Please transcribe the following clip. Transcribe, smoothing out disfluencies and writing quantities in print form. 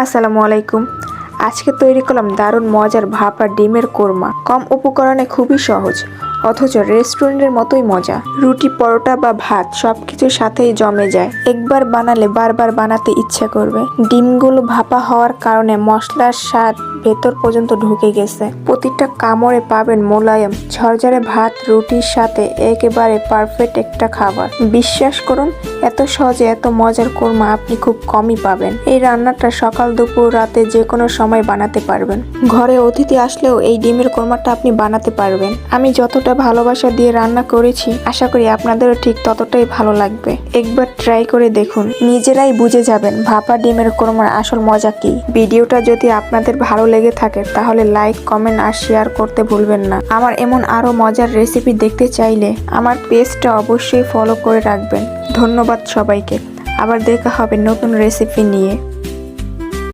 আসসালামু আলাইকুম। আজকে তৈরি করলাম দারুণ মজার ভাপা ডিমের কোরমা। কম উপকরণে খুবই সহজ, অথচ রেস্টুরেন্টের মতোই মজা। রুটি, পরোটা বা ভাত সবকিছুর সাথেই জমে যায়। একবার বানালে বারবার বানাতে ইচ্ছা করবে। ডিমগুলো ভাপা হওয়ার কারণে মশলার স্বাদ ভেতর পর্যন্ত ঢুকে গেছে। প্রতিটা কামড়ে পাবেন মোলায়েম ঝরঝরে ভাত। রুটির সাথে একেবারে পারফেক্ট একটা খাবার। বিশ্বাস করুন, এত সহজে এত মজার কোরমা আপনি খুব কমই পাবেন। এই রান্নাটা সকাল, দুপুর, রাতে যে কোনো সময় বানাতে পারবেন। ঘরে অতিথি আসলেও এই ডিমের কোরমাটা আপনি বানাতে পারবেন। আমি যতটা ভালোবাসা দিয়ে রান্না করেছি, আশা করি আপনাদেরও ঠিক ততটাই ভালো লাগবে। একবার ট্রাই করে দেখুন, নিজেরাই বুঝে যাবেন ভাপা ডিমের কোরমার আসল মজা কি। ভিডিওটা যদি আপনাদের ভালো লেগে থাকে তাহলে লাইক, কমেন্ট আর শেয়ার করতে ভুলবেন না। আমার এমন আরো মজার রেসিপি দেখতে চাইলে আমার পেজটা অবশ্যই ফলো করে রাখবেন। ধন্যবাদ সবাইকে। আবার দেখা হবে নতুন রেসিপি নিয়ে।